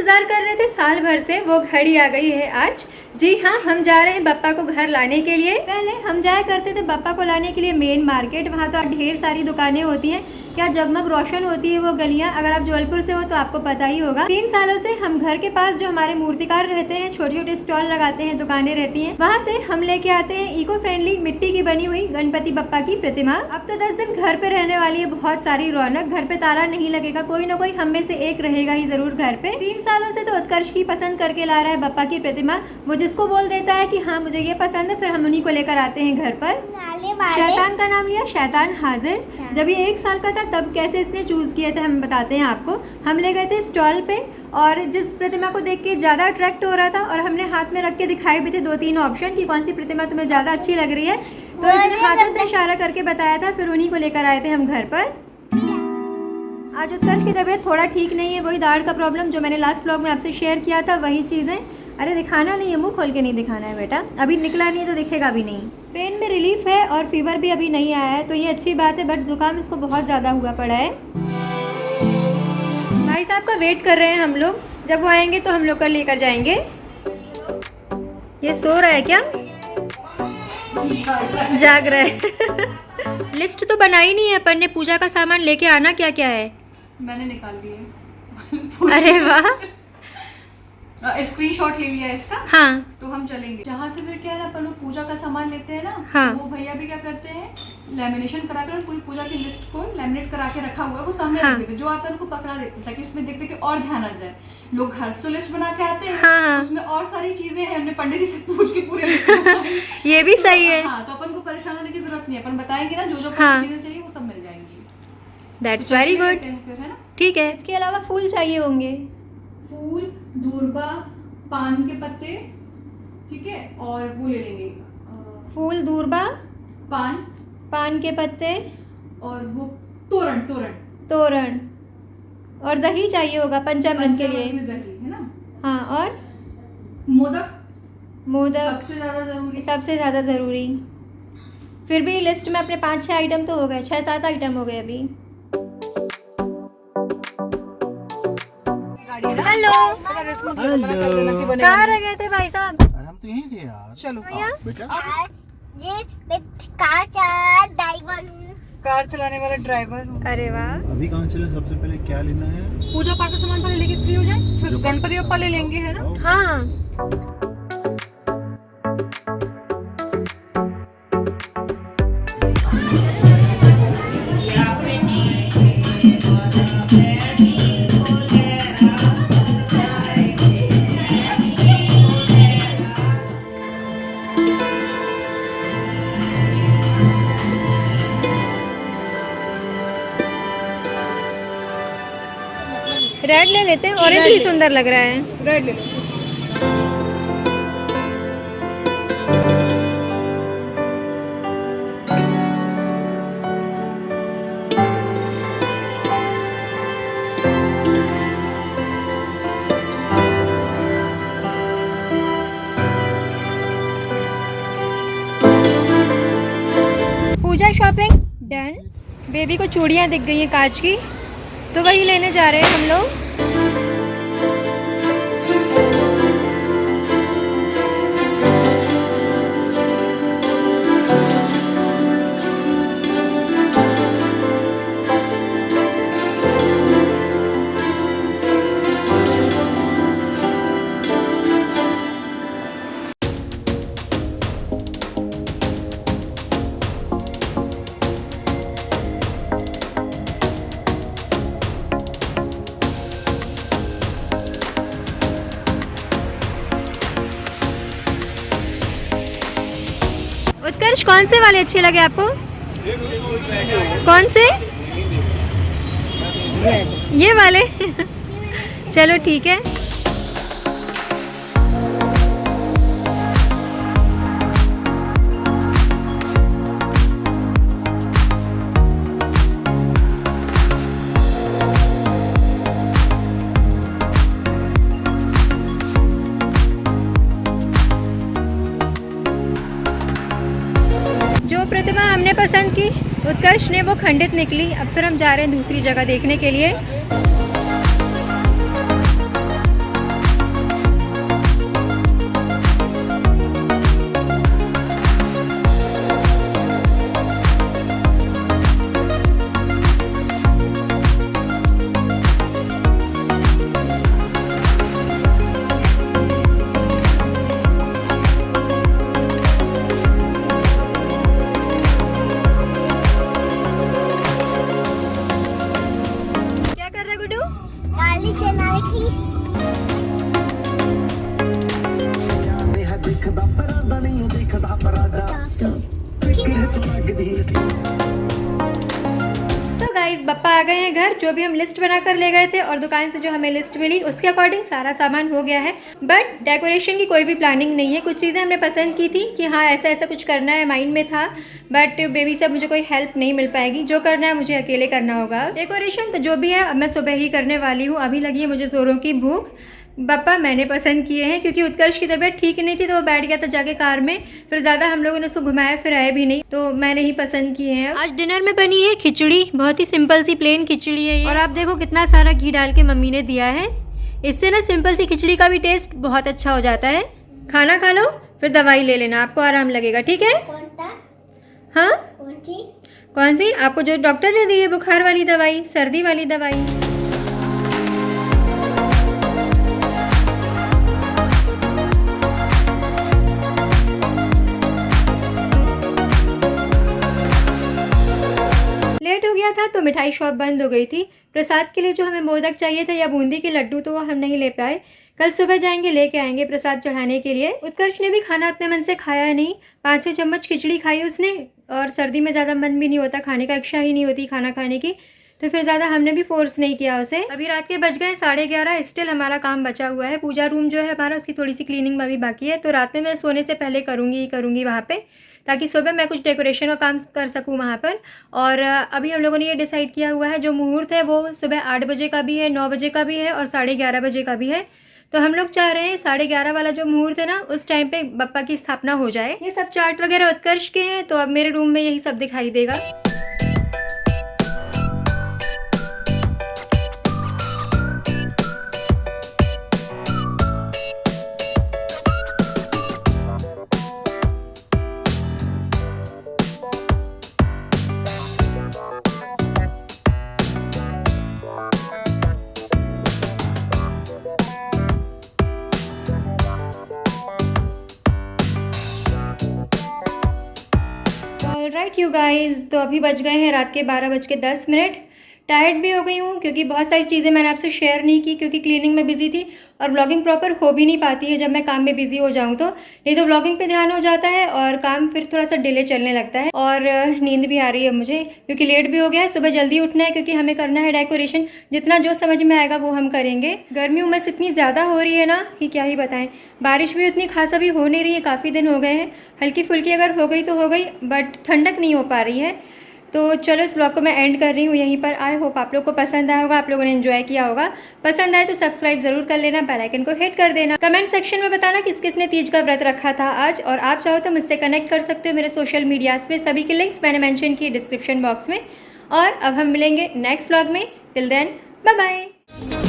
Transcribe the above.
इंतजार कर रहे थे साल भर से, वो घड़ी आ गई है आज। जी हाँ, हम जा रहे हैं बप्पा को घर लाने के लिए। पहले हम जाया करते थे बप्पा को लाने के लिए मेन मार्केट। वहाँ तो ढेर सारी दुकानें होती हैं, क्या जगमग रोशन होती है वो गलियाँ। अगर आप जबलपुर से हो तो आपको पता ही होगा। 3 सालों से हम घर के पास जो हमारे मूर्तिकार रहते हैं, छोटे छोटे स्टॉल लगाते हैं, दुकानें रहती हैं, वहाँ से हम लेके आते हैं इको फ्रेंडली मिट्टी की बनी हुई गणपति बप्पा की प्रतिमा। अब तो 10 दिन घर पे रहने वाली है, बहुत सारी रौनक। घर पे ताला नहीं लगेगा, कोई ना कोई हम में से एक रहेगा ही जरूर घर पे। 3 सालों से तो उत्कर्ष ही पसंद करके ला रहा है बप्पा की प्रतिमा। वो जिसको बोल देता है कि हाँ मुझे ये पसंद है, फिर हम उन्हीं को लेकर आते हैं घर पर। शैतान का नाम लिया, शैतान हाजिर। जब ये 1 साल का था तब कैसे इसने चूज किया था हम बताते हैं आपको। हम ले गए थे स्टॉल पे और जिस प्रतिमा को देख के ज्यादा अट्रैक्ट हो रहा था, और हमने हाथ में रख के दिखाए भी थे 2-3 ऑप्शन कि कौन सी प्रतिमा तुम्हें ज्यादा अच्छी लग रही है, तो इसने हाथों से इशारा करके बताया था। फिर उन्हीं को लेकर आए थे हम घर पर। आज उत्कर्ष की तबीयत थोड़ा ठीक नहीं है, वही दाढ़ का प्रॉब्लम जो मैंने लास्ट व्लॉग में आपसे शेयर किया था, वही चीज़ें। अरे दिखाना नहीं है, मुंह खोल के नहीं दिखाना है बेटा, अभी निकला नहीं है तो दिखेगा भी नहीं। पेन में रिलीफ है और फीवर भी अभी नहीं आया है, तो ये अच्छी बात है, बट जुकाम इसको बहुत ज़्यादा हुआ पड़ा है। भाई साहब का वेट कर रहे हैं हम लोग, जब वो आएंगे तो हम लोग कर लेकर जाएंगे। ये सो रहा है क्या? जाग रहा है। लिस्ट तो बनाई नहीं है अपन ने, पूजा का सामान लेके आना क्या क्या है मैंने निकाल लिए। अरे वाह, स्क्रीनशॉट ले लिया इसका। हाँ तो हम चलेंगे जहाँ से, फिर क्या है ना, अपन लोग पूजा का सामान लेते हैं ना। हाँ। तो वो भैया भी क्या करते हैं, लेमिनेशन कराकर पूरी पूजा की लिस्ट को लेमिनेट करा के रखा हुआ है, वो सामने हाँ। रख देते, जो आता है उनको पकड़ा देते ताकि उसमें देखते कि और ध्यान आ जाए। लोग घर से तो लिस्ट बना के आते हैं, हाँ। उसमें और सारी चीजें हैं, हमने पंडित जी से पूछ के पूरी लिस्ट ये भी सही है। हाँ, तो अपन को परेशान होने की जरूरत नहीं है, अपन बताएंगे ना जो जो हाँ। चीजें चाहिए वो सब मिल जाएंगी। That's very good. फिर है ना, ठीक है, इसके अलावा फूल चाहिए होंगे। फूल, दूर्बा, पान के पत्ते, ठीक है, और वो ले लेंगे फूल, दूर्बा, पान के पत्ते और वो तोरण तोरण, और दही चाहिए होगा पंचामृत के लिए। दही है ना। हाँ, और मोदक सबसे ज़्यादा ज़रूरी। फिर भी लिस्ट में अपने 5-6 आइटम तो हो गए, 6-7 आइटम हो गए अभी। हेलो, कहाँ रह गए थे भाई साहब? हम तो यहीं थे यार। चलो बेटा, मैं ड्राइवर हूँ, कार चलाने वाला ड्राइवर हूँ। अरे वाह। अभी कहाँ चले? सबसे पहले क्या लेना है? पूजा पाठ का सामान पहले लेके फ्री हो जाए, फिर जो गणपति बप्पा ले लेंगे, है ना। हाँ, रेड ले लेते हैं, ऑरेंज भी सुंदर लग रहा है। रेड ले लो। पूजा शॉपिंग डन। बेबी को चूड़ियाँ दिख गई हैं कांच की, तो वही लेने जा रहे हैं हम लोग। उत्कर्ष, कौन से वाले अच्छे लगे आपको? कौन से? ये वाले। चलो ठीक है। जो प्रतिमा हमने पसंद की, उत्कर्ष ने, वो खंडित निकली। अब फिर हम जा रहे हैं दूसरी जगह देखने के लिए। वाली चना रखी सो गाइस पप्पा आ गए हैं घर। जो भी हम लिस्ट बना कर ले गए थे और दुकान से जो हमें लिस्ट मिली उसके अकॉर्डिंग सारा सामान हो गया है, बट डेकोरेशन की कोई भी प्लानिंग नहीं है। कुछ चीज़ें हमने पसंद की थी कि हाँ ऐसा ऐसा कुछ करना है, माइंड में था, बट बेबी से मुझे कोई हेल्प नहीं मिल पाएगी। जो करना है मुझे अकेले करना होगा। डेकोरेशन तो जो भी है अब मैं सुबह ही करने वाली हूँ। अभी लगी है मुझे जोरों की भूख। पापा मैंने पसंद किए हैं क्योंकि उत्कर्ष की तबीयत ठीक नहीं थी तो वो बैठ गया था जाके कार में, फिर ज़्यादा हम लोगों ने उसको घुमाया फिराया भी नहीं, तो मैंने ही पसंद किए हैं। आज डिनर में बनी है खिचड़ी, बहुत ही सिंपल सी प्लेन खिचड़ी है ये। और आप देखो कितना सारा घी डाल के मम्मी ने दिया है। इससे ना सिंपल सी खिचड़ी का भी टेस्ट बहुत अच्छा हो जाता है। खाना खा लो फिर दवाई ले लेना, आपको आराम लगेगा, ठीक है? कौन सा हाँ कौन सी आपको जो डॉक्टर ने दी है बुखार वाली दवाई, सर्दी वाली दवाई। लेट हो गया था तो मिठाई शॉप बंद हो गई थी। प्रसाद के लिए जो हमें मोदक चाहिए थे या बूंदी के लड्डू तो वो हम नहीं ले पाए। कल सुबह जाएंगे लेके आएंगे प्रसाद चढ़ाने के लिए। उत्कर्ष ने भी खाना उतने मन से खाया नहीं, 5-6 चम्मच खिचड़ी खाई उसने, और सर्दी में ज़्यादा मन भी नहीं होता खाने का, इच्छा ही नहीं होती खाना खाने की, तो फिर ज़्यादा हमने भी फोर्स नहीं किया उसे। अभी रात के बज गए 11:30, स्टिल हमारा काम बचा हुआ है। पूजा रूम जो है हमारा उसकी थोड़ी सी क्लीनिंग अभी बाकी है, तो रात में मैं सोने से पहले करूँगी वहाँ पे, ताकि सुबह मैं कुछ डेकोरेशन का काम कर सकूँ वहाँ पर। और अभी हम लोगों ने ये डिसाइड किया हुआ है जो मुहूर्त है वो सुबह 8 बजे का भी है, 9 बजे का भी है और 11:30 बजे का भी है। तो हम लोग चाह रहे हैं 11:30 वाला जो मुहूर्त है ना उस टाइम पे बप्पा की स्थापना हो जाए। ये सब चार्ट वगैरह उत्कर्ष के हैं, तो अब मेरे रूम में यही सब दिखाई देगा। राइट यू गाइज, तो अभी बज गए हैं रात के 12:10। टायर्ड भी हो गई हूँ क्योंकि बहुत सारी चीज़ें मैंने आपसे शेयर नहीं की क्योंकि क्लीनिंग में बिजी थी, और व्लॉगिंग प्रॉपर हो भी नहीं पाती है जब मैं काम में बिजी हो जाऊँ तो। नहीं तो व्लॉगिंग पे ध्यान हो जाता है और काम फिर थोड़ा सा डिले चलने लगता है। और नींद भी आ रही है मुझे क्योंकि लेट भी हो गया है। सुबह जल्दी उठना है क्योंकि हमें करना है डेकोरेशन। जितना जो समझ में आएगा वो हम करेंगे। गर्मी उमस इतनी ज़्यादा हो रही है ना कि क्या ही बताएं। बारिश भी उतनी खास अभी हो नहीं रही है, काफ़ी दिन हो गए हैं। हल्की फुल्की अगर हो गई तो हो गई, बट ठंडक नहीं हो पा रही है। तो चलो इस व्लॉग को मैं एंड कर रही हूँ यहीं पर। आई होप आप लोग को पसंद आया होगा, आप लोगों ने एंजॉय किया होगा। पसंद आए तो सब्सक्राइब जरूर कर लेना, बेल आइकन को हिट कर देना। कमेंट सेक्शन में बताना किस किसने तीज का व्रत रखा था आज, और आप चाहो तो मुझसे कनेक्ट कर सकते हो मेरे सोशल मीडियाज़ पे। सभी के लिंक्स मैंने मेंशन किए डिस्क्रिप्शन बॉक्स में। और अब हम मिलेंगे नेक्स्ट व्लॉग में। Till then bye bye.